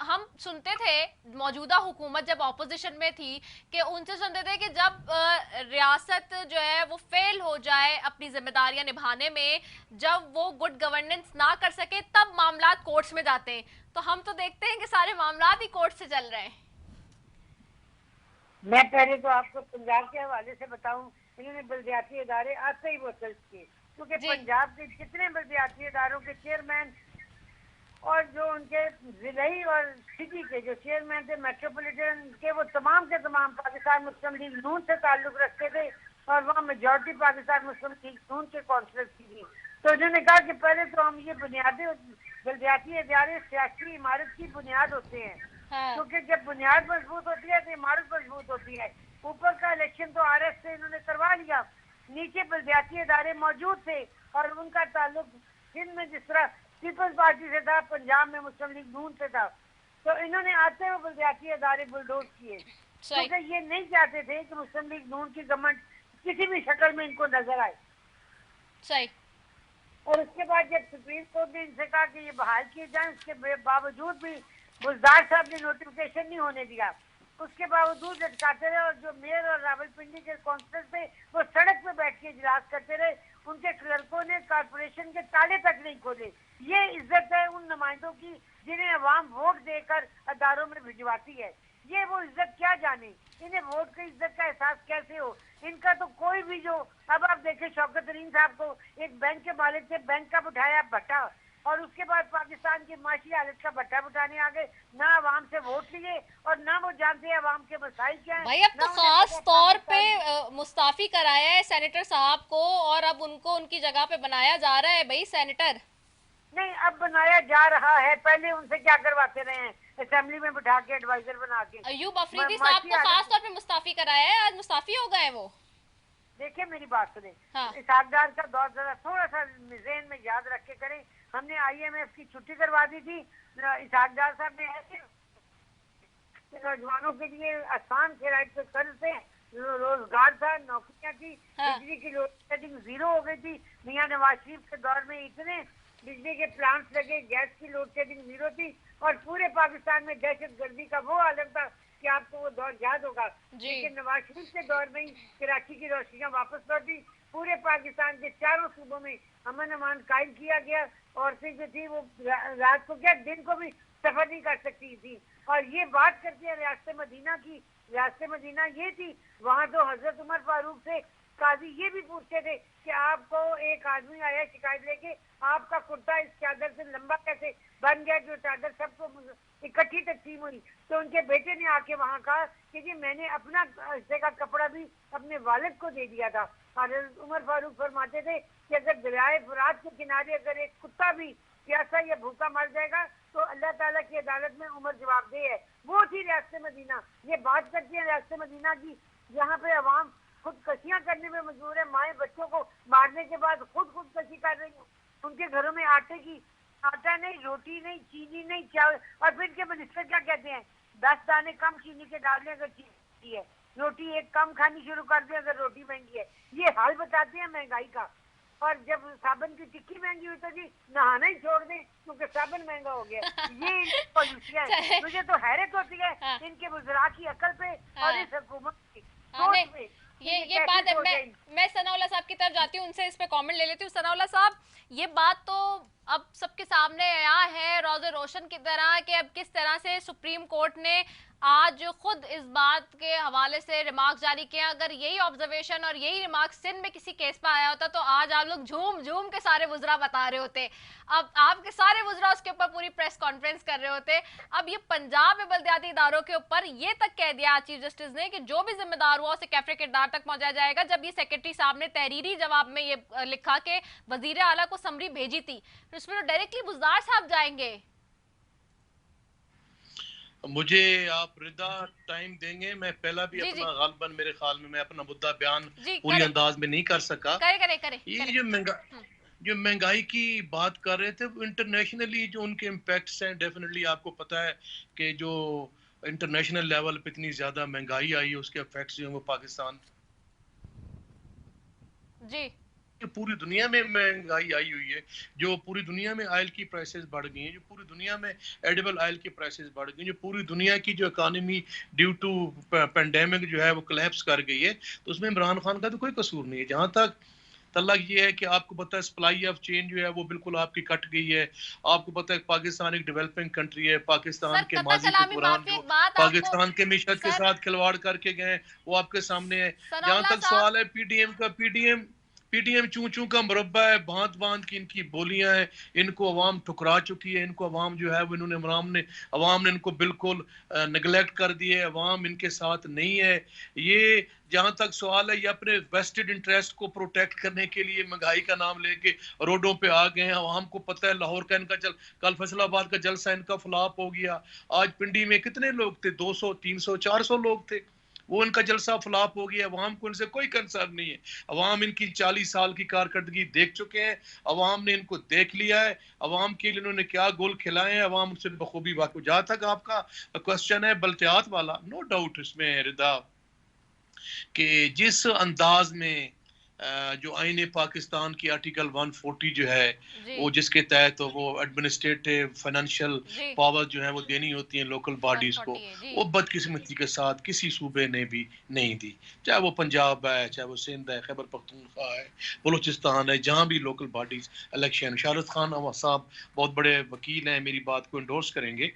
हम सुनते थे मौजूदा हुकूमत जब ऑपोजिशन में थी कि उनसे सुनते थे कि जब रियासत जो है वो फेल हो जाए अपनी जिम्मेदारियां निभाने में, जब वो गुड गवर्नेंस ना कर सके, तब मामला कोर्ट्स में जाते हैं। तो हम तो देखते हैं कि सारे मामला ही कोर्ट से चल रहे हैं। मैं पहले तो आपको पंजाब के हवाले से बताऊं, इन्होंने बल्दियाती इदारे आते ही वो तल्फ किए, क्योंकि पंजाब के जितने बल्दियाती इदारों के चेयरमैन और जो उनके जिलाई और सिटी के जो चेयरमैन थे मेट्रोपॉलिटन के, वो तमाम के तमाम पाकिस्तान मुस्लिम लीग नून से ताल्लुक रखते थे और वहाँ मेजॉरिटी पाकिस्तान मुस्लिम लीग नून के कौंसलर थी। तो उन्होंने कहा कि पहले तो हम ये बुनियादी बल्दियाती इदारे सियासी इमारत की बुनियाद होते हैं, क्योंकि जब बुनियाद मजबूत होती है तो इमारत मजबूत होती है। ऊपर का इलेक्शन तो आरएस से इन्होंने करवा लिया, नीचे बल्दियाती इदारे मौजूद थे और उनका ताल्लुक सिंध में जिस तरह पीपल्स पार्टी से था, पंजाब में मुस्लिम लीग नून से था। तो इन्होंने आते हुए बल्दियाती इदारे बुलडोज किए, क्योंकि ये नहीं चाहते थे कि मुस्लिम लीग नून की गवर्नमेंट किसी भी शक्ल में इनको नजर आए। सही। और उसके बाद जब सुप्रीम कोर्ट ने इनसे कहा कि ये बहाल किए जाए, उसके बावजूद भी बुजदार साहब ने नोटिफिकेशन नहीं होने दिया, उसके बावजूद लटकाते रहे। और जो मेयर और रावलपिंडी के काउंसलर थे वो सड़क पे बैठ के इजलास करते रहे, उनके क्लर्कों ने कारपोरेशन के ताले तक नहीं खोले। ये इज्जत है उन नुमाइंदों की जिन्हें अवाम वोट देकर अदारों में भिजवाती है। ये वो इज्जत क्या जाने, इन्हें वोट की इज्जत का एहसास कैसे हो। इनका तो कोई भी जो, अब आप देखें शौकत तरीन साहब को एक बैंक के मालिक से बैंक का बिठाया भट्टा, और उसके बाद पाकिस्तान की माशी हालत का भट्टा बिठाने आ गए, ना आवाम से वोट लिए और ना वो जानते हैं आवाम के मसाइल क्या है। भाई अब तो खास तौर पे मुस्ताफी कराया है सेनेटर साहब को, और अब उनको उनकी जगह पे बनाया जा रहा है। भाई सेनेटर नहीं, अब बनाया जा रहा है, पहले उनसे क्या करवाते रहे हैं असेंबली में बिठा के एडवाइजर बना के। अयूब अफरीदी साहब को खास तौर पे मुस्ताफी कराया है, आज मुस्ताफी हो गए वो। देखिए मेरी बात सुने, हाँ। इसहाकदार का दौर जरा थोड़ा सा ज़हन में याद रख के करें। हमने IMF की छुट्टी करवा दी थी, इसहाकदार साहब ने ऐसे नौजवानों के लिए आसान शराइत पे कर्ज थे, रोजगार था, नौकरियां थी, बिजली की लोड शेडिंग जीरो हो गई थी। मियां नवाज शरीफ के दौर में इतने बिजली के प्लांट्स लगे, गैस की लोड शेडिंग जीरो थी, और पूरे पाकिस्तान में दहशत गर्दी का वो आलम था कि आपको वो दौर याद होगा। लेकिन नवाज शरीफ के दौर में ही कराची की रोशनियां वापस लौटी, पूरे पाकिस्तान के चारों सूबों में अमन अमान कायम किया गया, और फिर जो थी वो रात को क्या दिन को भी सफर नहीं कर सकती थी। और ये बात करती है रियासत मदीना की, रियासत मदीना ये थी, वहाँ तो हजरत उमर फारूक से काजी ये भी पूछते थे कि आपको एक आदमी आया शिकायत लेके, आपका कुर्ता इस चादर से लंबा कैसे बन गया, जो चादर सबको इकट्ठी तकसीम हुई। तो उनके बेटे ने आके वहाँ कहा कि जी मैंने अपना हिस्से का कपड़ा भी अपने वालिद को दे दिया था। और उमर फारूक फरमाते थे कि अगर दरियाए फुरात के किनारे अगर एक कुत्ता भी प्यासा या भूखा मर जाएगा तो अल्लाह ताला की अदालत में उमर जवाबदेह है। वो थी रियासत मदीना। ये बात करती है रियासत मदीना की, यहाँ पे अवाम खुदकशियाँ करने में मजबूर है, माएँ बच्चों को मारने के बाद खुदकशी कर रही है। उनके घरों में आटा नहीं, रोटी नहीं, चीनी नहीं, चावल। और फिर के मिनिस्टर क्या कहते हैं, 10 दाने कम चीनी के डाल दें अगर चीनी है, रोटी एक कम खानी शुरू कर दें अगर रोटी महंगी है। ये हाल बताते हैं महंगाई का। और जब साबन की टिक्की महंगी हुई तो जी नहाना ही छोड़ दें क्योंकि साबन महंगा हो गया। ये पॉलिसियां है, मुझे तो हैरत होती है इनके वज़रा की अकल पे और इस हुकूमत की सोच पे। ये बात है, मैं सनाउल्लाह साहब की तरफ जाती हूँ, उनसे इस पे कमेंट ले लेती हूँ। सनाउल्लाह साहब, ये बात तो अब सबके सामने आया है रोज़े रोशन की तरह कि अब किस तरह से सुप्रीम कोर्ट ने आज खुद इस बात के हवाले से रिमार्क जारी किया। अगर यही ऑब्जर्वेशन और यही रिमार्क सिंध में किसी केस पर आया होता तो आज आप लोग झूम झूम के सारे वुज़रा बता रहे होते, अब आपके सारे वुज़रा उसके ऊपर पूरी प्रेस कॉन्फ्रेंस कर रहे होते। अब ये पंजाब में बल्दियाती इदारों के ऊपर ये तक कह दिया चीफ जस्टिस ने कि जो भी जिम्मेदार हुआ उसे कैफरे किरदार तक पहुंचाया जाएगा। जब ये सेक्रेटरी साहब ने तहरीरी जवाब में ये लिखा कि वजीर आला को समरी भेजी थी, तो इसमें तो डायरेक्टली बुज़दार साहब जाएंगे। मुझे आप रिदा टाइम देंगे, मैं पहला भी अपना गालबन मेरे ख्याल में मैं अपना मुद्दा बयान पूरी अंदाज में नहीं कर सका। करे। ये जो महंगाई की बात कर रहे थे, इंटरनेशनली जो उनके इम्पैक्ट्स हैं, डेफिनेटली आपको पता है कि जो इंटरनेशनल लेवल पे इतनी ज्यादा महंगाई आई है उसके इफेक्ट्स जो है वो पाकिस्तान जी पूरी दुनिया में महंगाई आई हुई है, जो पूरी दुनिया में ऑयल की प्राइसेस बढ़ गई हैं, जो पूरी दुनिया में एडिबल ऑयल की प्राइसेस बढ़ गई, जो पूरी दुनिया की जो इकॉनमी ड्यू टू पेंडेमिक जो है वो कोलैप्स कर गई है, तो उसमें इमरान खान का तो कोई कसूर नहीं है। जहाँ तक तल्ला ये है कि आपको पता है सप्लाई ऑफ चेन जो है वो बिल्कुल आपकी कट गई है। आपको पता है पाकिस्तान एक डेवलपिंग कंट्री है, पाकिस्तान के माजी के पुरान जो पाकिस्तान के मिशत के साथ खिलवाड़ करके गए वो आपके सामने है। जहाँ तक सवाल है पीडीएम का, पीडीएम चूं चूं का मुरब्बा है, भांत भांत की इनकी बोलियां हैं, इनको अवाम ठुकरा चुकी है, इनको अवाम जो है वो इन्होंने अवाम ने इनको बिल्कुल नेगलेक्ट कर दिए, अवाम इनके साथ नहीं है। ये जहां तक सवाल है ये अपने वेस्टेड इंटरेस्ट को प्रोटेक्ट करने के लिए महंगाई का नाम लेके रोडों पे आ गए हैं। अवाम को पता है लाहौर का इनका कल फैसलाबाद का जलसा इनका फ्लॉप हो गया। आज पिंडी में कितने लोग थे, 200 300 400 लोग थे, वो इनका जलसा फ्लॉप हो गया। अवाम को इनसे कोई कंसर्न नहीं है। अवाम इनकी 40 साल की कारकर्दगी देख चुके हैं, अवाम ने इनको देख लिया है, अवाम के लिए इन्होंने क्या गोल खिलाए हैं अवाम उनसे बखूबी वाकिफ। जहां तक आपका क्वेश्चन है बल्तियात वाला, नो डाउट इसमें रिदा कि जिस अंदाज में जो आईने पाकिस्तान की आर्टिकल 140 जो है वो जिसके तहत वो एडमिनिस्ट्रेटिव फाइनेंशियल पावर जो है वो देनी होती है लोकल बॉडीज को, वो बदकिस्मती के साथ किसी सूबे ने भी नहीं दी। चाहे वो पंजाब है, चाहे वो सिंध है, खैबर पख्तूनख्वा है, बलूचिस्तान है, जहाँ भी लोकल बॉडीज इलेक्शन। शारद खान साहब बहुत बड़े वकील हैं, मेरी बात को इंडोर्स करेंगे।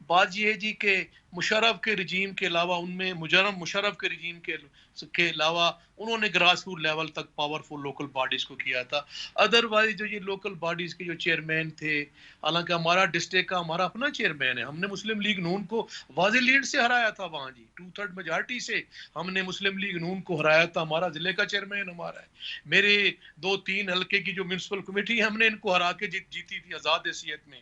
बात ये है जी कि मुशर्रफ के रिजीम के अलावा उनमें मुशर्रफ के रिजीम के अलावा उन्होंने ग्रास रूट लेवल तक पावरफुल लोकल बॉडीज को किया था। अदरवाइज जो ये लोकल बॉडीज के जो चेयरमैन थे, हालांकि हमारा डिस्ट्रिक्ट का हमारा अपना चेयरमैन है, हमने मुस्लिम लीग नून को वाज़े लीड से हराया था वहाँ जी, 2/3 मेजॉरिटी से हमने मुस्लिम लीग नून को हराया था। हमारा जिले का चेयरमैन हमारा है, मेरे 2-3 हल्के की जो म्यूनसिपल कमेटी है हमने इनको हरा के जीती थी आज़ाद हैसियत में।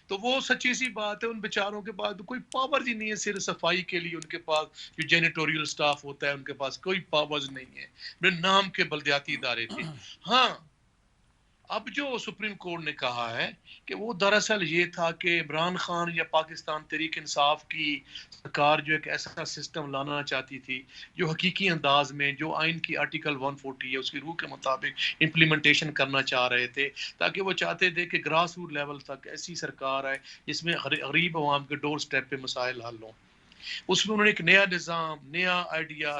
तो वो सच्ची सी बात है, उन बेचारों के पास कोई पावर ही नहीं है। सिर्फ सफाई के लिए उनके पास जो जेनिटोरियल स्टाफ होता है उनके पास कोई पावर्स नहीं है, मेरे नाम के बलदियाती इदारे थे। हाँ, अब जो सुप्रीम कोर्ट ने कहा है कि वो दरअसल ये था कि इमरान खान या पाकिस्तान तहरीक इंसाफ की सरकार जो एक ऐसा सिस्टम लाना चाहती थी जो हकीकी अंदाज में जो आइन की आर्टिकल 140 है उसकी रूह के मुताबिक इम्प्लीमेंटेशन करना चाह रहे थे, ताकि वो चाहते थे कि ग्रास रूट लेवल तक ऐसी सरकार आए जिसमें गरीब अवाम के डोर स्टेप पे मसाइल हल हों। उसमें उन्होंने एक नया निजाम, नया आइडिया,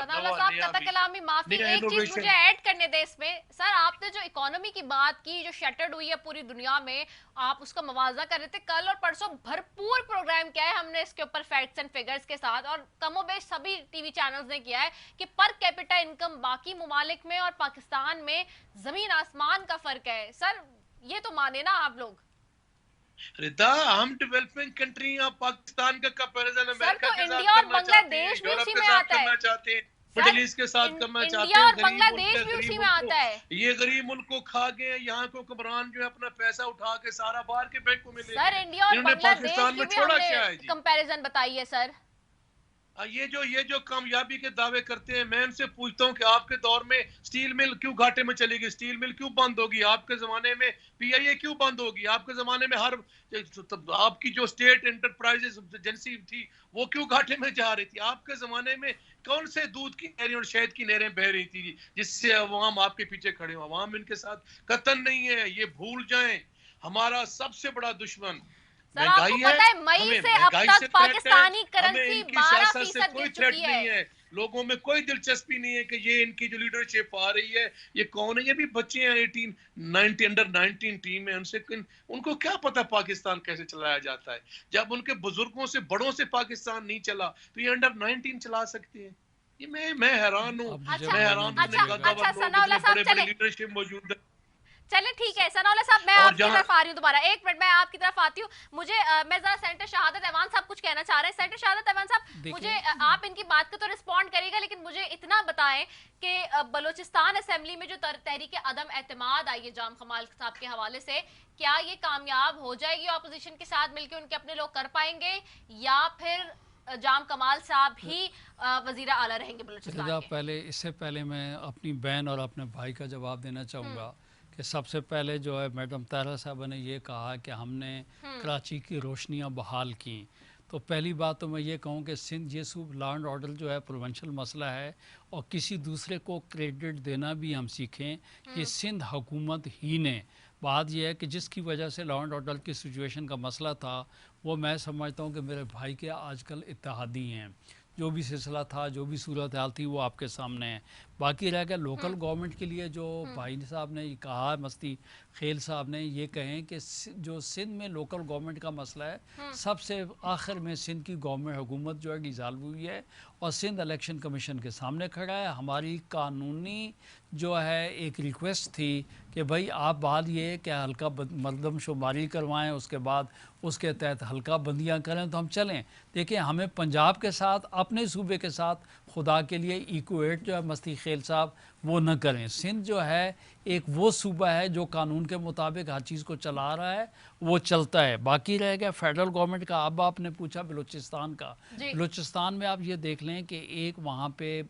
माफी एक चीज मुझे ऐड करने दे इसमें। सर आपने जो इकोनॉमी की बात की जो शटर्ड हुई है पूरी दुनिया में, आप उसका मवाजा कर रहे थे। कल और परसों भरपूर प्रोग्राम किया है हमने इसके ऊपर फैक्ट्स एंड फिगर्स के साथ, और कमोबेश सभी टीवी चैनल्स ने किया है कि पर कैपिटा इनकम बाकी मुमालिक में और पाकिस्तान में जमीन आसमान का फर्क है। सर ये तो माने ना आप लोग। रिदा, हम डेवलपिंग कंट्री या पाकिस्तान का कंपैरिजन अमेरिका के साथ इंडिया और बांग्लादेश भी उसी में आता है, चाहते हैं मिडिल ईस्ट के साथ करना चाहते हैं, और बांग्लादेश भी उसी में आता है। ये गरीब मुल्क को खा गए, यहाँ को हुक्मरान जो है अपना पैसा उठा के सारा बाहर के बैंकों में ले सर इंडिया और बांग्लादेश की भी हमने कंपैरिजन बताई है। सर ये जो कामयाबी के दावे करते हैं, मैं उनसे पूछता हूँ कि आपके दौर में स्टील मिल क्यों घाटे में चलेगी, स्टील मिल क्यों बंद होगी, आपके जमाने में पीआईए क्यों बंद होगी, आपके जमाने में हर आपकी जो स्टेट एंटरप्राइजेस एजेंसी थी वो क्यों घाटे में जा रही थी, आपके जमाने में कौन से दूध की नहरें और शहद की नहरें बह रही थी जिससे अवाम आपके पीछे खड़े हो। अवाम इनके साथ कतन नहीं है, ये भूल जाएं। हमारा सबसे बड़ा दुश्मन महंगाई है। मई से अब तक पाकिस्तानी करेंसी 12% कोई थ्रेट नहीं है, लोगों में कोई दिलचस्पी नहीं है कि ये इनकी जो लीडरशिप आ रही है ये कौन है। ये भी बच्चे हैं 18 अंडर 19 टीम है, उनको क्या पता पाकिस्तान कैसे चलाया जाता है। जब उनके बुजुर्गों से बड़ों से पाकिस्तान नहीं चला तो ये अंडर 19 चला सकते हैं। ये मैं हैरान हूँ, मैं हैरान हूँ, बड़े लीडरशिप मौजूद है। चले ठीक है सनाउल्लाह साहब, मैं आपकी तरफ आ रही हूँ दोबारा, एक मिनट मैं आपकी तरफ आती हूँ। मुझे मैं जरा सेनेटर शहादत ऐवान साहब कुछ कहना चाह रहे हैं। सेनेटर शहादत ऐवान साहब, मुझे आप इनकी बात को तो रिस्पॉन्ड करिएगा, लेकिन मुझे इतना बताएं कि बलूचिस्तान असेंबली में जो तहरीक अदम एतमाद आई है जाम कमाल साहब के हवाले से, क्या ये कामयाब हो जाएगी ऑपोजिशन के साथ मिलकर, उनके अपने लोग कर पाएंगे, या फिर जाम कमाल साहब ही वजीर आला रहेंगे बलूचिस्तान के? पहले इससे पहले मैं अपनी बहन और अपने भाई का जवाब देना चाहूँगा कि सबसे पहले जो है मैडम ताहरा साहबा ने ये कहा कि हमने कराची की रोशनियाँ बहाल की, تو پہلی بات تو میں یہ کہوں کہ سندھ یہ صوب لا اینڈ آرڈر جو ہے پروونشل مسئلہ ہے، اور کسی دوسرے کو کریڈٹ دینا بھی ہم سیکھیں کہ سندھ حکومت ہی نے، بات یہ ہے کہ جس کی وجہ سے لا اینڈ آرڈر کی سچویشن کا مسئلہ تھا، وہ میں سمجھتا ہوں کہ میرے بھائی کے آج کل اتحادی ہیں، جو بھی سلسلہ تھا، جو بھی صورتحال تھی، وہ آپ کے سامنے ہے۔ باقی رہ گیا لوکل گورنمنٹ کے لیے، جو بھائی صاحب نے کہا، مستی خیل صاحب نے یہ کہیں کہ جو سندھ میں لوکل گورنمنٹ کا مسئلہ ہے، سب سے آخر میں سندھ کی گورنمنٹ حکومت جو ہے ڈیزالو ہوئی ہے اور سندھ الیکشن کمیشن کے سامنے کھڑا ہے۔ ہماری قانونی جو ہے ایک ریکویسٹ تھی کہ بھائی آپ بعد یہ کہ حلقہ مردم شماری کروائیں، اس کے بعد اس کے تحت حلقہ بندیاں کریں تو ہم چلیں۔ دیکھیں ہمیں پنجاب کے ساتھ، اپنے صوبے کے ساتھ خدا کے لیے ایکویٹ جو ہے مستی خیل صاحب وہ نہ کریں۔ سندھ جو ہے ایک وہ صوبہ ہے جو قانون کے مطابق ہر چیز کو چلا رہا ہے، وہ چلتا ہے۔ باقی رہ گیا فیڈرل گورنمنٹ کا، اب آپ نے پوچھا بلوچستان کا۔ بلوچستان میں آپ یہ دیکھ لیں کہ ایک وہاں پہ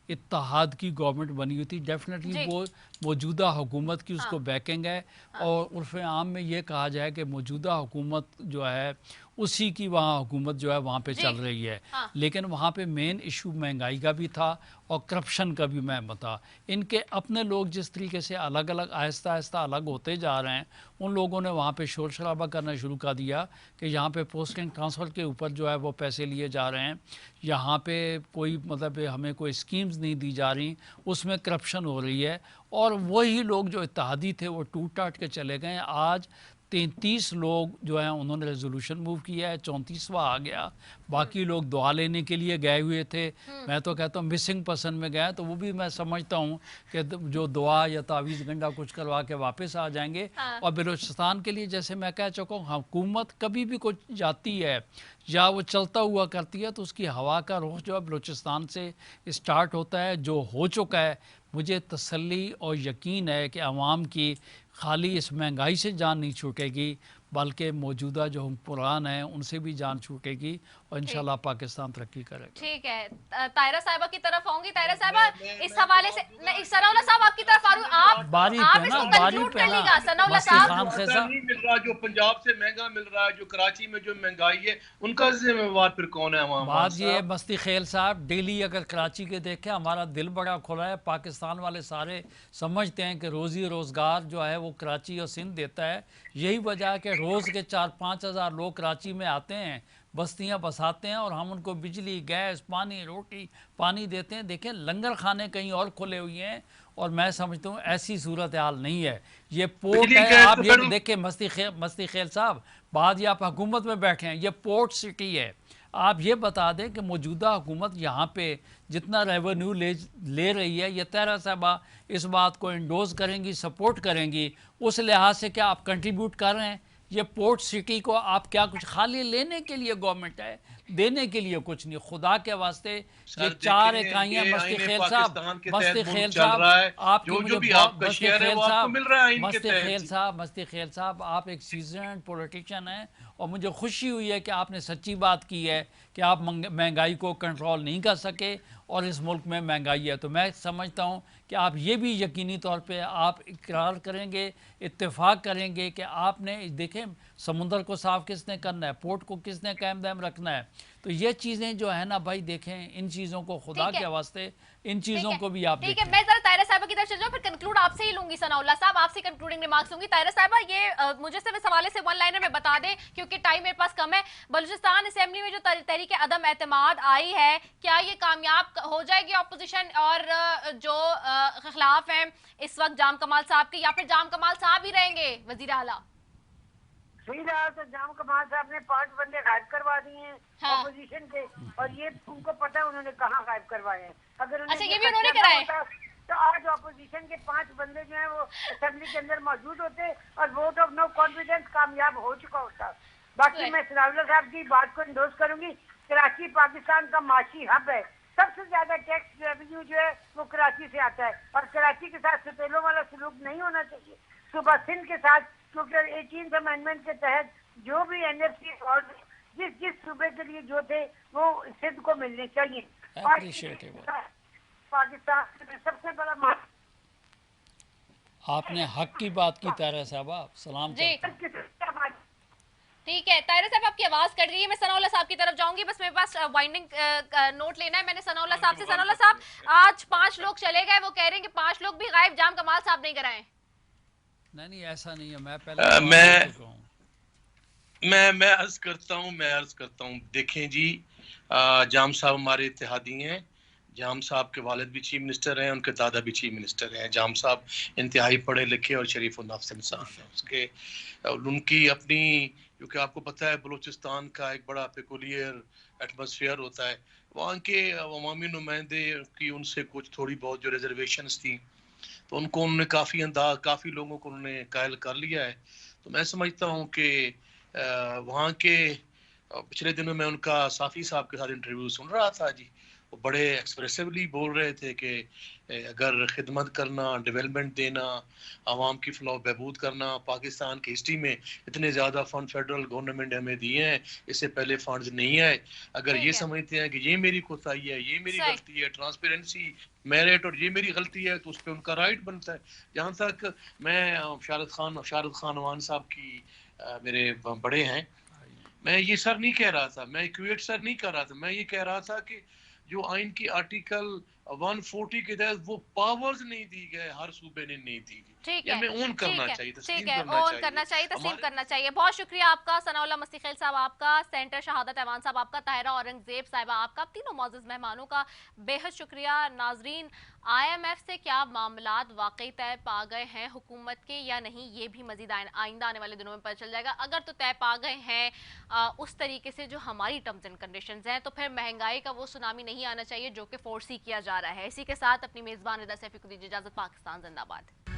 اتحاد کی گورنمنٹ بنی ہوئی تھی، ڈیفینیٹلی وہ موجودہ حکومت کی اس کو بیکنگ ہے، اور عرف عام میں یہ کہا جائے کہ موجودہ حکومت جو ہے اسی کی وہاں حکومت جو ہے وہاں پہ چل رہی ہے، لیکن وہاں پہ مین ایشو مہنگائی کا بھی تھا اور کرپشن کا بھی میں بتا۔ ان کے اپنے لوگ جس طریقے سے الگ الگ آہستہ آہستہ الگ ہوتے جا رہے ہیں، ان لوگوں نے وہاں پہ شور شرابہ کرنا شروع کر دیا کہ یہاں پہ پوسٹنگ ٹرانسفر کے اوپر جو ہے وہ پیسے لیے جا رہے ہیں، یہاں پہ کوئی مطلب ہمیں کوئی اسکیمز نہیں دی جا رہی، اس میں کرپشن ہو رہی ہے، اور وہی لوگ جو اتحادی تھے وہ ٹوٹ ٹاٹ کے چلے گئے۔ آج 33 لوگ جو ہیں انہوں نے ریزولوشن موو کیا ہے، 34واں آ گیا، باقی لوگ دعا لینے کے لیے گئے ہوئے تھے۔ میں تو کہتا ہوں مسنگ پرسن میں گئے تو وہ بھی میں سمجھتا ہوں کہ جو دعا یا تعویذ گنڈا کچھ کروا کے واپس آ جائیں گے۔ اور بلوچستان کے لیے جیسے میں کہہ چکا ہوں، حکومت کبھی بھی کچھ جاتی ہے یا وہ چلتا ہوا کرتی ہے تو اس کی ہوا کا رخ جو ہے بلوچستان سے اسٹارٹ ہوتا ہے، جو ہو چکا ہے۔ مجھے تسلی اور یقین ہے کہ عوام کی خالی اس مہنگائی سے جان نہیں چھوٹے گی، بلکہ موجودہ جو حکمران ہیں ان سے بھی جان چھوٹے گی، اور انشاءاللہ پاکستان ترقی کرے گا۔ ٹھیک ہے، طاہرہ صاحبہ کی طرف آؤں گی۔ طاہرہ صاحبہ اس حوالے سے ثناء اللہ صاحب آپ کی طرف آ رہا ہوں، آپ اس کو کنکلوڈ کر لیے گا ثناء اللہ صاحب۔ نہیں مل رہا، جو پنجاب سے مہنگا مل رہا ہے، جو کراچی میں جو مہنگائی ہے، ان کا ذمہ وار پھر کون ہے؟ بات یہ ہے مستی خیل صاحب، ڈیلی اگر کراچی کے دیکھیں ہمارا دل بڑا کھلا ہے۔ پاکستان والے سارے سمجھتے ہیں کہ روزی روزگار جو ہے وہ کراچی اور سندھ دیتا ہے، یہی وجہ ہے کہ روز کے 4-5 ہزار لوگ کراچی میں آتے ہیں، بستیاں بساتے ہیں، اور ہم ان کو بجلی، گیس، پانی، روٹی پانی دیتے ہیں۔ دیکھیں لنگر خانے کہیں اور کھلے ہوئے ہیں، اور میں سمجھتا ہوں ایسی صورتحال نہیں ہے۔ یہ پورٹ ہے، آپ یہ دیکھیں مستی خیل صاحب، بعد یہ آپ حکومت میں بیٹھے ہیں، یہ پورٹ سٹی ہے۔ آپ یہ بتا دیں کہ موجودہ حکومت یہاں پہ جتنا ریونیو لے رہی ہے، یہ طاہرہ صاحبہ اس بات کو انڈوز کریں گی، سپورٹ کریں گی، اس لحاظ سے کیا آپ کنٹریبیوٹ کر رہے ہیں؟ یہ پورٹ سٹی کو آپ کیا کچھ خالی لینے کے لیے گورنمنٹ ہے، دینے کے لیے کچھ نہیں؟ خدا کے واسطے یہ 4 اکائیاں مستی خیل صاحب، مستی خیل صاحب آپ کی مجھے مستی خیل صاحب آپ ایک سیزنڈ پولیٹیشین ہیں، اور مجھے خوشی ہوئی ہے کہ آپ نے سچی بات کی ہے کہ آپ مہنگائی کو کنٹرول نہیں کر سکے، اور اس ملک میں مہنگائی ہے۔ تو میں سمجھتا ہوں کہ آپ یہ بھی یقینی طور پہ آپ اقرار کریں گے، اتفاق کریں گے کہ آپ نے دیکھیں سمندر کو صاف کس نے کرنا ہے، پورٹ کو کس نے قائم دائم رکھنا ہے۔ تو یہ چیزیں جو ہے نا بھائی، دیکھیں ان چیزوں کو خدا کے واسطے ان چیزوں کو بھی آپ ٹھیک ہے، میں ذرا طاہرہ صاحبہ کی طرف چل جاؤں، پھر کنکلوڈ آپ سے ہی لوں گی۔ ثناء اللہ صاحب آپ سے کنکلوڈنگ ریمارکس لوں گی۔ طاہرہ صاحبہ یہ مجھے صرف اس حوالے سے ون لائنر میں بتا دیں کیونکہ ٹائم میرے پاس کم ہے، بلوچستان اسمبلی میں جو تحریک عدم اعتماد آئی ہے، کیا یہ کامیاب ہو جائے گی اپوزیشن اور جو خلاف ہیں اس وقت جام کمال صاحب کے، یا پھر جام کمال صاحب ہی رہیں گے وزیر اعلیٰ؟ صحیح رہا تو جام کمال صاحب نے 5 بندے غائب کروا دیے ہیں اپوزیشن کے، اور یہ ان کو پتا ہے انہوں نے کہاں غائب کروائے ہیں۔ اگر یہ بھی انہوں نے کرائے تو آج اپوزیشن کے 5 بندے جو ہیں وہ اسمبلی کے اندر موجود ہوتے اور ووٹ آف نو کانفیڈنس کامیاب ہو چکا ہوتا۔ باقی میں ثناء اللہ صاحب کی بات کو انڈوز کروں گی۔ کراچی پاکستان کا معاشی ہب ہے، سب سے زیادہ ٹیکس ریونیو جو ہے وہ کراچی سے آتا ہے، اور کراچی کے ساتھ سپیلوں والا سلوک نہیں ہونا چاہیے۔ صوبہ سندھ کے ساتھ، کیونکہ 18 امینڈمنٹ کے تحت جو بھی این ایف سی اور جس صوبے کے لیے جو تھے وہ سندھ کو ملنے چاہیے۔ پاکستان میں سب سے بڑا آپ نے حق کی بات کی طاہرہ صاحبہ، سلام جی ठीक है ताहिर साहब, आपकी आवाज कट रही है, मैं सनाउल्लाह साहब की तरफ जाऊंगी, बस मेरे पास वाइंडिंग नोट लेना है मैंने सनाउल्लाह साहब से। सनाउल्लाह साहब, आज 5 लोग चले गए, वो कह रहे हैं कि 5 लोग भी गायब, जाम कमाल साहब नहीं कराए। नहीं ऐसा नहीं है, मैं पहले जवाब दे चुका हूँ। मैं अर्ज करता हूँ देखें जी, जाम साहब हमारे इत्तेहादी हैं। जाम साहब के वालिद भी चीफ मिनिस्टर हैं, उनके दादा भी चीफ मिनिस्टर हैं। जाम साहब इंतहाई पढ़े लिखे और शरीफ और नफ्स इंसान हैं। उसके उनकी अपनी, क्योंकि आपको पता है बलूचिस्तान का एक बड़ा पेकुलियर एटमॉस्फेयर होता है, वहाँ के अवामी नुमाइंदे की उनसे कुछ थोड़ी बहुत जो रिजर्वेशंस थी, तो उनको उन्होंने काफ़ी लोगों को उन्होंने कायल कर लिया है। तो मैं समझता हूँ कि वहाँ के पिछले दिनों में उनका साफ़ी साहब के साथ इंटरव्यू सुन रहा था जी, वो बड़े एक्सप्रेसिवली बोल रहे थे कि अगर खिदमत करना, डेवलपमेंट देना, आवाम की फलाह बहबूद करना, पाकिस्तान की हिस्ट्री में इतने ज़्यादा फ़ंड फेडरल गवर्नमेंट ने हमें दिए हैं, इससे पहले फंड्स नहीं आए। अगर ये समझते हैं कि ये मेरी कोताही है, ये मेरी गलती है, ट्रांसपेरेंसी मेरिट और ये मेरी गलती है, तो उस पर उनका राइट बनता है। जहाँ तक मैं शारद खान अवान साहब की मेरे बड़े हैं, मैं ये सर नहीं कह रहा था, मैं इक्वेट सर नहीं कर रहा था, मैं ये कह रहा था कि जो आइन की आर्टिकल 140 के तहत वो पावर्स नहीं दी गए, हर सूबे ने नहीं दी। ठीक ये है, हमें ओन करना चाहिए, ठीक है, ओन करना चाहिए, तस्लीम करना चाहिए। बहुत शुक्रिया आपका सनाउल्लाह मस्तीखेल साहब, आपका सेंटर शहादत ऐवान साहब, आपका ताहिरा औरंगजेब साहिबा, आपका तीनों मौजूद मेहमानों का बेहद शुक्रिया। नाजरीन, IMF से क्या मामलात वाकई तय पा गए हैं हुकूमत के या नहीं, ये भी मजीद आइंदा आने वाले दिनों में पता चल जाएगा। अगर तो तय पा गए हैं उस तरीके से जो हमारी टर्म्स एंड कंडीशंस हैं, तो फिर महंगाई का वो सुनामी नहीं आना चाहिए जो कि फोर्सी किया जा रहा है। इसी के साथ अपनी मेज़बान रिदा सैफी को दीजिए इजाज़त। पाकिस्तान जिंदाबाद।